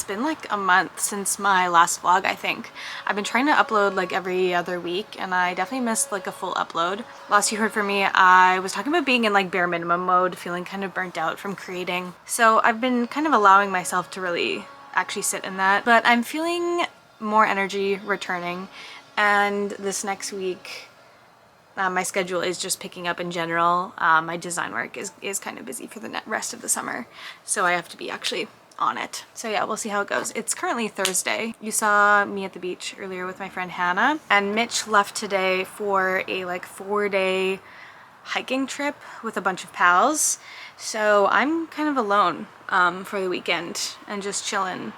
been like a month since my last vlog, I think. I've been trying to upload like every other week and I definitely missed like a full upload. Last you heard from me, I was talking about being in like bare minimum mode, feeling kind of burnt out from creating. So I've been kind of allowing myself to really actually sit in that, but I'm feeling more energy returning, and this next week my schedule is just picking up in general. My design work is kind of busy for the rest of the summer, so I have to be actually on it. So yeah, we'll see how it goes. It's currently Thursday. You saw me at the beach earlier with my friend Hannah, and Mitch left today for a like 4-day hiking trip with a bunch of pals. So I'm kind of alone for the weekend and just chilling.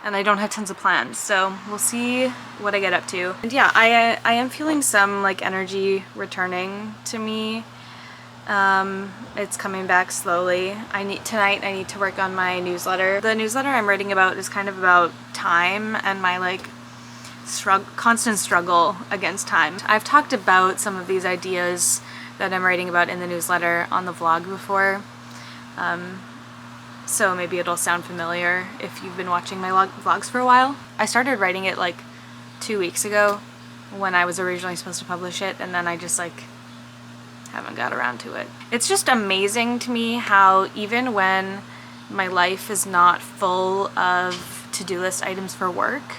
And I don't have tons of plans, so we'll see what I get up to. And yeah, I am feeling some like energy returning to me. It's coming back slowly. Tonight I need to work on my newsletter. The newsletter I'm writing about is kind of about time and my like constant struggle against time. I've talked about some of these ideas that I'm writing about in the newsletter on the vlog before. So maybe it'll sound familiar if you've been watching my vlogs for a while. I started writing it like 2 weeks ago when I was originally supposed to publish it, and then I just like haven't got around to it. It's just amazing to me how even when my life is not full of to-do list items for work,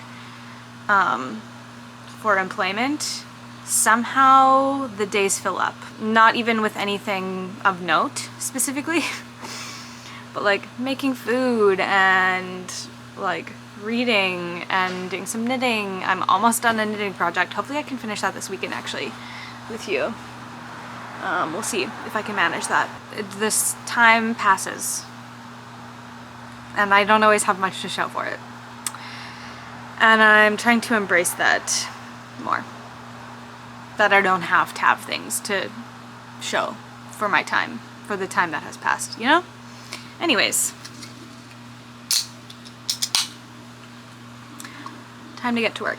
for employment, somehow the days fill up. Not even with anything of note specifically. But like making food and like reading and doing some knitting. I'm almost done a knitting project. Hopefully I can finish that this weekend actually with you. We'll see if I can manage that. This time passes and I don't always have much to show for it. And I'm trying to embrace that more. That I don't have to have things to show for my time, for the time that has passed, you know? Anyways, time to get to work.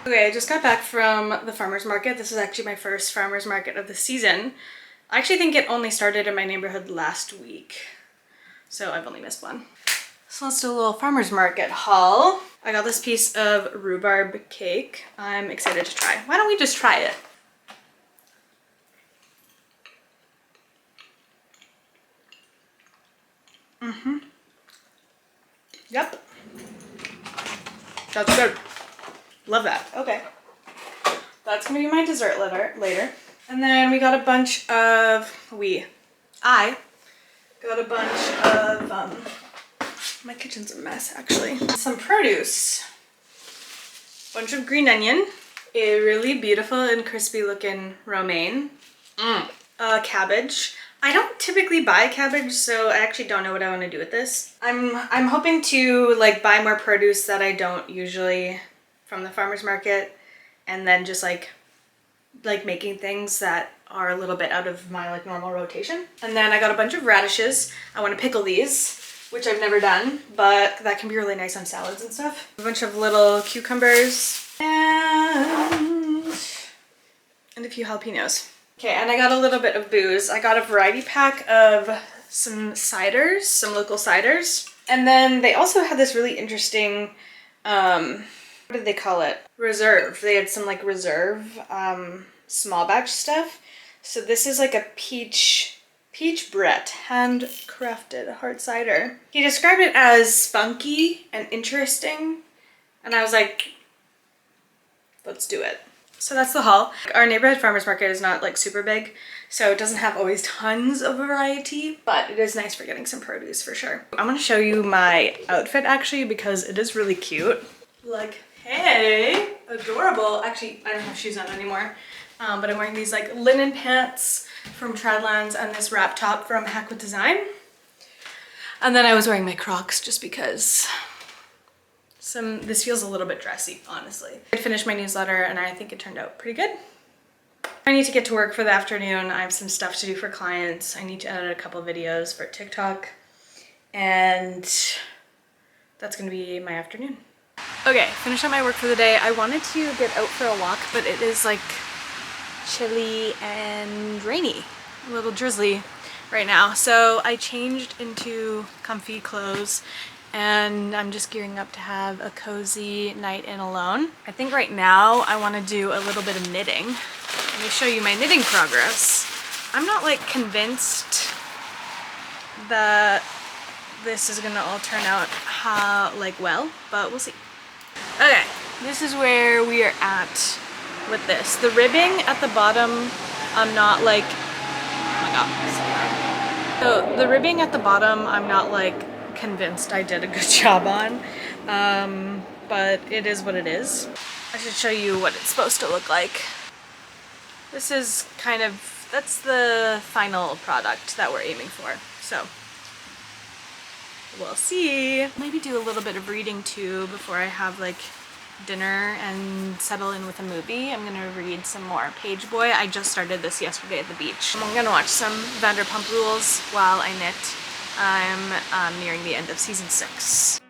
Okay, I just got back from the farmer's market. This is actually my first farmer's market of the season. I actually think it only started in my neighborhood last week, so I've only missed one. So let's do a little farmer's market haul. I got this piece of rhubarb cake. I'm excited to try. Why don't we just try it? Yep. That's good. Love that. Okay. That's gonna be my dessert later. And then we got a bunch of, I got a bunch of, my kitchen's a mess actually. Some produce. Bunch of green onion. A really beautiful and crispy looking romaine. Cabbage. I don't typically buy cabbage, so I actually don't know what I want to do with this. I'm hoping to like buy more produce that I don't usually from the farmer's market, and then just like making things that are a little bit out of my like normal rotation. And then I got a bunch of radishes. I want to pickle these, which I've never done, but that can be really nice on salads and stuff. A bunch of little cucumbers and a few jalapenos. Okay, and I got a little bit of booze. I got a variety pack of some ciders, some local ciders. And then they also had this really interesting, what did they call it? Reserve. They had some like reserve small batch stuff. So this is like a peach Peach Brett, handcrafted hard cider. He described it as funky and interesting, and I was like, let's do it. So that's the haul. Our neighborhood farmers market is not like super big, so it doesn't have always tons of variety, but it is nice for getting some produce for sure. I'm gonna show you my outfit actually because it is really cute. Like, hey, adorable. Actually, I don't have shoes on anymore, but I'm wearing these like linen pants from Tradlands and this wrap top from Hack with Design. And then I was wearing my Crocs just because this feels a little bit dressy, honestly. I finished my newsletter and I think it turned out pretty good. I need to get to work for the afternoon. I have some stuff to do for clients. I need to edit a couple videos for TikTok, and that's gonna be my afternoon. Okay, finished up my work for the day. I wanted to get out for a walk, but it is like chilly and rainy, a little drizzly right now. So I changed into comfy clothes and I'm just gearing up to have a cozy night in alone. I think right now I want to do a little bit of knitting. Let me show you my knitting progress. I'm not like convinced that this is gonna all turn out well, but we'll see. Okay, this is where we are at with this. The ribbing at the bottom, I'm not like, oh my god. So the ribbing at the bottom, I'm not like convinced I did a good job on, but it is what it is. I should show you what it's supposed to look like. This is kind of, that's the final product that we're aiming for, so we'll see. Maybe do a little bit of reading too before I have like dinner and settle in with a movie. I'm gonna read some more Page Boy. I just started this yesterday at the beach. I'm gonna watch some Vanderpump Rules while I knit. I'm nearing the end of season 6.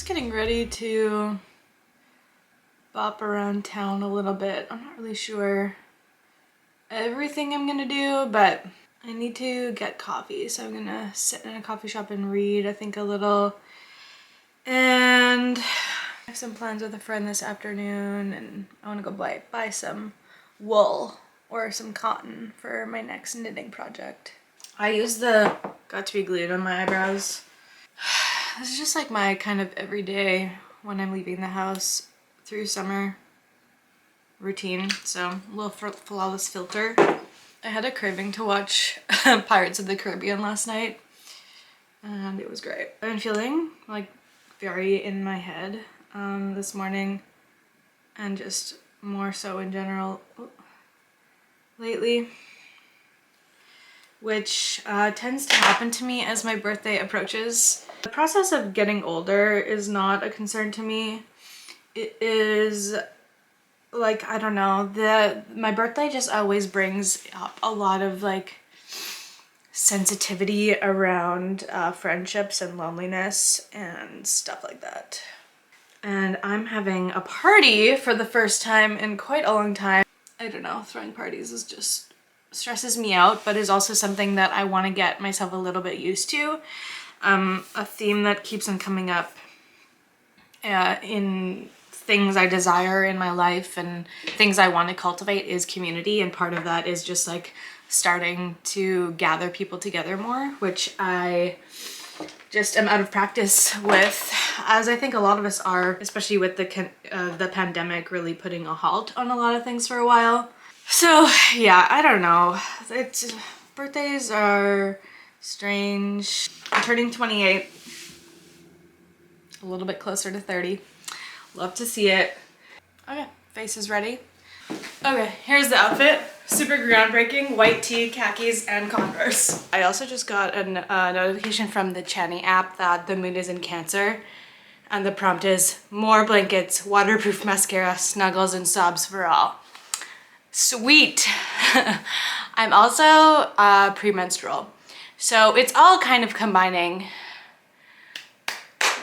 Getting ready to bop around town a little bit. I'm not really sure everything I'm gonna do, but I need to get coffee, so I'm gonna sit in a coffee shop and read, I think, a little. And I have some plans with a friend this afternoon, and I want to go buy some wool or some cotton for my next knitting project. I use the Got to Be Glued on my eyebrows. This is just like my kind of everyday when I'm leaving the house through summer routine. So a little flawless filter. I had a craving to watch Pirates of the Caribbean last night and it was great. I've been feeling like very in my head this morning and just more so in general lately, which tends to happen to me as my birthday approaches. The process of getting older is not a concern to me. It is like, I don't know, my birthday just always brings up a lot of like sensitivity around friendships and loneliness and stuff like that. And I'm having a party for the first time in quite a long time. I don't know, throwing parties is just stresses me out, but is also something that I want to get myself a little bit used to. A theme that keeps on coming up in things I desire in my life and things I want to cultivate is community, and part of that is just like starting to gather people together more, which I just am out of practice with, as I think a lot of us are, especially with the pandemic really putting a halt on a lot of things for a while. So yeah, I don't know. Birthdays are strange. I'm turning 28, a little bit closer to 30. Love to see it. Okay, face is ready. Okay, here's the outfit. Super groundbreaking white tee, khakis, and Converse. I also just got a notification from the Channy app that the moon is in Cancer, and the prompt is more blankets, waterproof mascara, snuggles, and sobs for all. Sweet. I'm also premenstrual, so it's all kind of combining.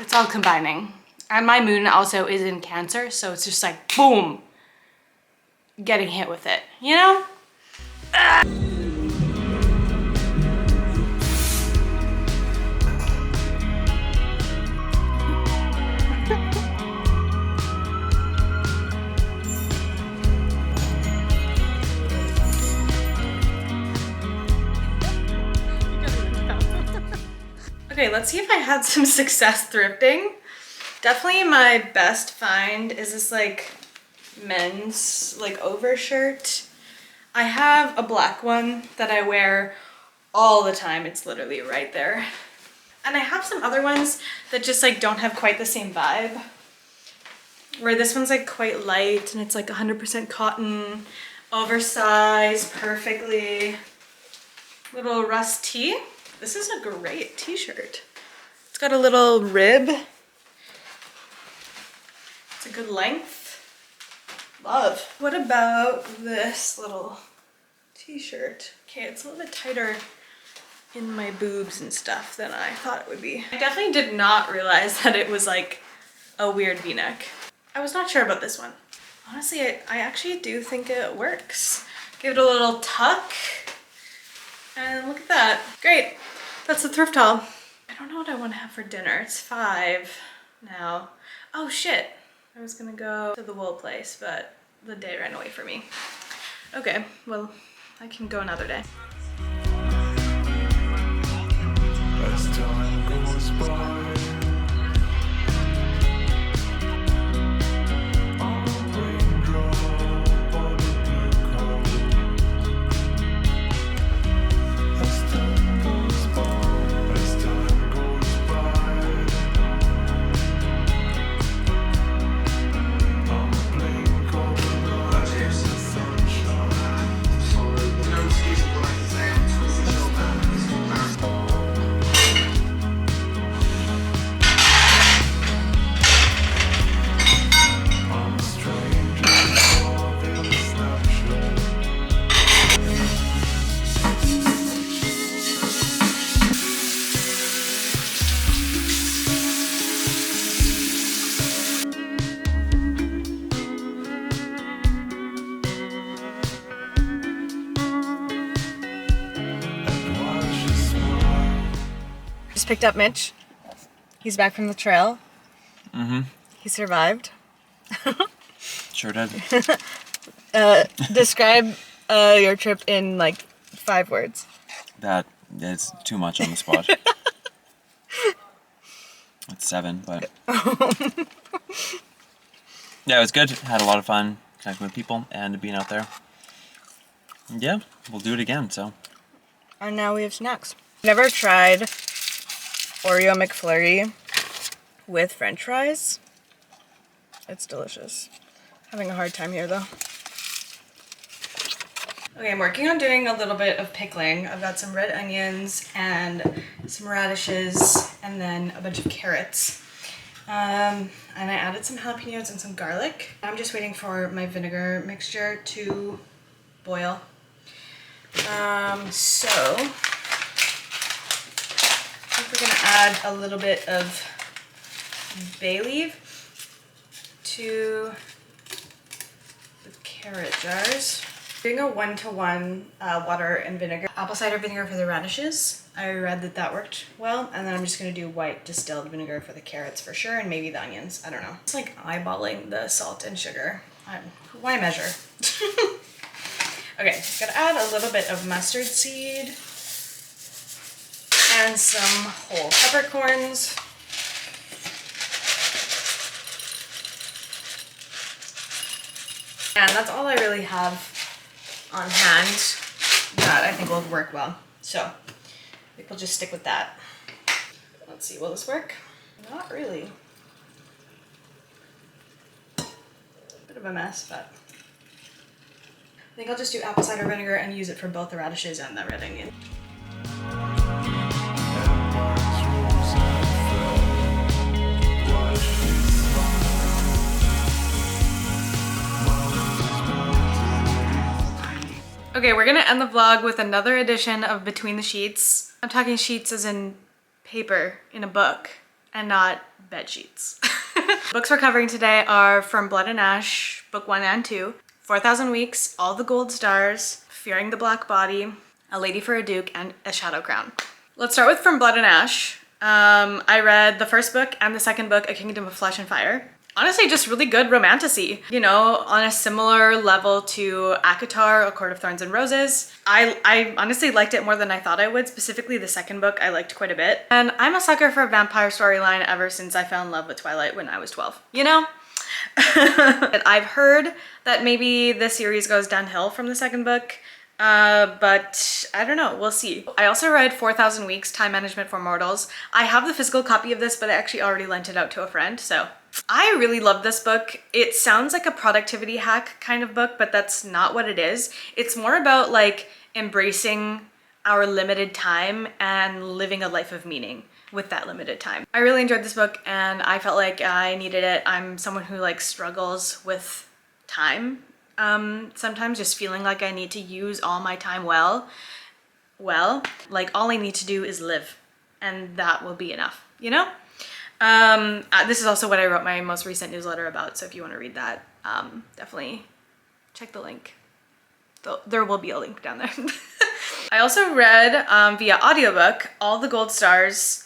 It's all combining. And my moon also is in Cancer, so it's just like, boom, getting hit with it, you know? Okay, let's see if I had some success thrifting. Definitely my best find is this like men's like overshirt. I have a black one that I wear all the time. It's literally right there. And I have some other ones that just like don't have quite the same vibe. Where this one's like quite light and it's like 100% cotton, oversized, perfectly. Little Rust tee. This is a great t-shirt. It's got a little rib. It's a good length. Love. What about this little t-shirt? Okay, it's a little bit tighter in my boobs and stuff than I thought it would be. I definitely did not realize that it was like a weird v-neck. I was not sure about this one. Honestly, I actually do think it works. Give it a little tuck. And look at that. Great. That's the thrift haul. I don't know what I want to have for dinner. It's 5 now. Oh shit. I was gonna go to the wool place, but the day ran away from me. Okay, well, I can go another day. As time goes by, Just picked up Mitch. He's back from the trail. Mm-hmm. He survived. Sure did. Describe your trip in like 5 words. That is too much on the spot. It's 7, but yeah, it was good. Had a lot of fun connecting with people and being out there. Yeah, we'll do it again. So. And now we have snacks. Never tried Oreo McFlurry with French fries. It's delicious. Having a hard time here though. Okay, I'm working on doing a little bit of pickling. I've got some red onions and some radishes and then a bunch of carrots. And I added some jalapenos and some garlic. I'm just waiting for my vinegar mixture to boil. So I think we're gonna add a little bit of bay leaf to the carrot jars. Doing a 1-to-1 water and vinegar. Apple cider vinegar for the radishes. I read that that worked well. And then I'm just gonna do white distilled vinegar for the carrots for sure, and maybe the onions, I don't know. It's like eyeballing the salt and sugar. Why measure? Okay, gotta add a little bit of mustard seed and some whole peppercorns. And that's all I really have on hand that I think will work well. So I think we'll just stick with that. Let's see, will this work? Not really. Bit of a mess, but I think I'll just do apple cider vinegar and use it for both the radishes and the red onion. Okay, we're gonna end the vlog with another edition of Between the Sheets. I'm talking sheets as in paper in a book and not bed sheets. Books we're covering today are From Blood and Ash, book 1 and 2, 4,000 Weeks, All the Gold Stars, Fearing the Black Body, A Lady for a Duke, and A Shadow Crown. Let's start with From Blood and Ash. I read the first book and the second book, A Kingdom of Flesh and Fire. Honestly, just really good romantasy, you know, on a similar level to ACOTAR, A Court of Thorns and Roses. I honestly liked it more than I thought I would. Specifically, the second book I liked quite a bit. And I'm a sucker for a vampire storyline ever since I fell in love with Twilight when I was 12, you know? I've heard that maybe the series goes downhill from the second book, but I don't know, we'll see. I also read 4,000 Weeks, Time Management for Mortals. I have the physical copy of this, but I actually already lent it out to a friend, so. I really love this book. It sounds like a productivity hack kind of book, but that's not what it is. It's more about like embracing our limited time and living a life of meaning with that limited time. I really enjoyed this book and I felt like I needed it. I'm someone who like struggles with time. Sometimes just feeling like I need to use all my time well, like all I need to do is live and that will be enough, you know? This is also what I wrote my most recent newsletter about, so if you want to read that, definitely check the link. There will be a link down there. I also read via audiobook All the Gold Stars,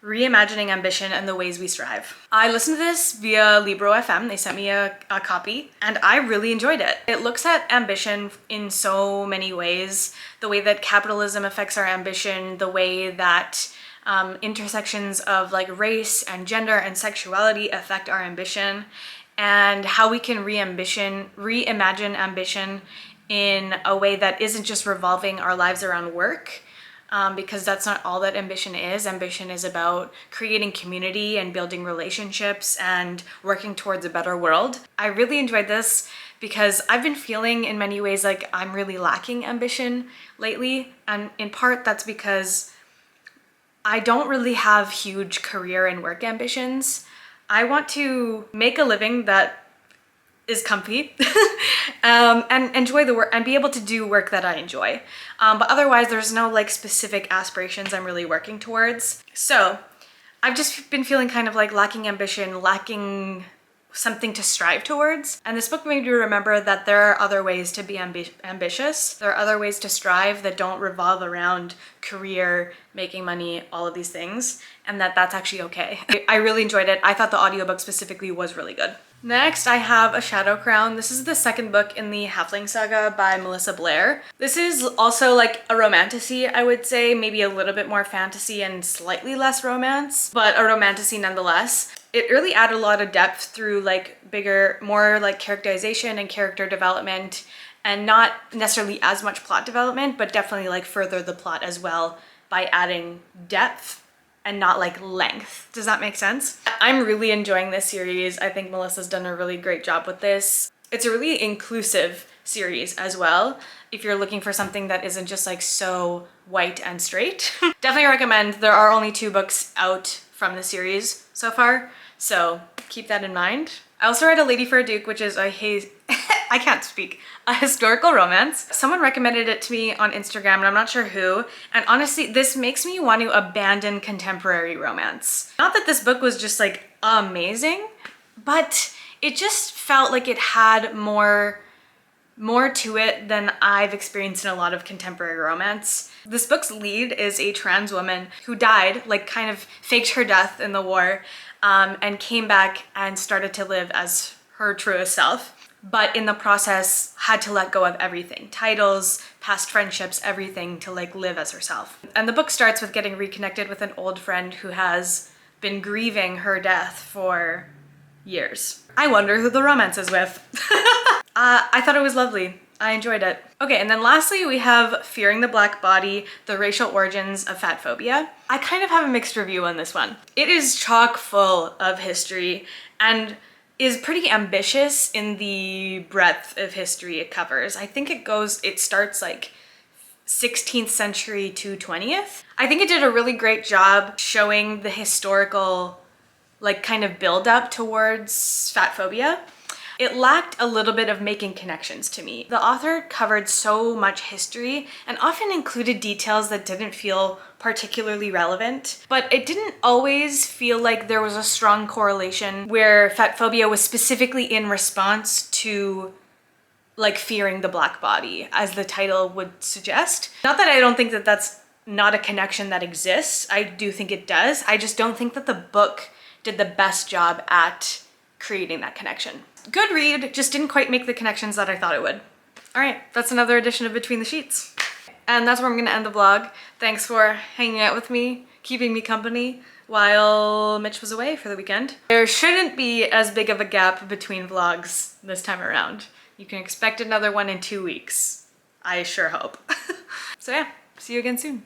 Reimagining Ambition and the Ways We Strive. I listened to this via Libro FM. They sent me a copy and I really enjoyed it. It looks at ambition in so many ways, the way that capitalism affects our ambition, the way that intersections of like race and gender and sexuality affect our ambition, and how we can reimagine ambition in a way that isn't just revolving our lives around work, because that's not all that ambition is. Ambition is about creating community and building relationships and working towards a better world. I really enjoyed this because I've been feeling in many ways like I'm really lacking ambition lately, and in part that's because I don't really have huge career and work ambitions. I want to make a living that is comfy and enjoy the work and be able to do work that I enjoy. But otherwise, there's no like specific aspirations I'm really working towards. So I've just been feeling kind of like lacking ambition, lacking something to strive towards. And this book made me remember that there are other ways to be ambitious. There are other ways to strive that don't revolve around career, making money, all of these things, and that's actually okay. I really enjoyed it. I thought the audiobook specifically was really good. Next, I have A Shadow Crown. This is the second book in the Halfling Saga by Melissa Blair. This is also like a romantasy, I would say, maybe a little bit more fantasy and slightly less romance, but a romantasy nonetheless. It really added a lot of depth through like more like characterization and character development, and not necessarily as much plot development, but definitely like further the plot as well by adding depth and not like length. Does that make sense? I'm really enjoying this series. I think Melissa's done a really great job with this. It's a really inclusive series as well. If you're looking for something that isn't just like so white and straight. Definitely recommend. There are only 2 books out from the series so far, so keep that in mind. I also read A Lady for a Duke, which is I can't speak, a historical romance. Someone recommended it to me on Instagram and I'm not sure who. And honestly, this makes me want to abandon contemporary romance. Not that this book was just like amazing, but it just felt like it had more to it than I've experienced in a lot of contemporary romance. This book's lead is a trans woman who died, like kind of faked her death in the war, and came back and started to live as her truest self, but in the process had to let go of everything, titles, past friendships, everything, to like live as herself. And the book starts with getting reconnected with an old friend who has been grieving her death for years. I wonder who the romance is with. I thought it was lovely. I enjoyed it. Okay, and then lastly, we have Fearing the Black Body, The Racial Origins of Fat Phobia. I kind of have a mixed review on this one. It is chock full of history, and is pretty ambitious in the breadth of history it covers. I think it starts like 16th century to 20th. I think it did a really great job showing the historical like kind of build up towards fat phobia. It lacked a little bit of making connections to me. The author covered so much history and often included details that didn't feel particularly relevant, but it didn't always feel like there was a strong correlation where fat phobia was specifically in response to like fearing the black body, as the title would suggest. Not that I don't think that that's not a connection that exists. I do think it does. I just don't think that the book did the best job at creating that connection. Good read, just didn't quite make the connections that I thought it would. All right, that's another edition of Between the Sheets. And that's where I'm gonna end the vlog. Thanks for hanging out with me, keeping me company while Mitch was away for the weekend. There shouldn't be as big of a gap between vlogs this time around. You can expect another one in 2 weeks. I sure hope. So yeah, see you again soon.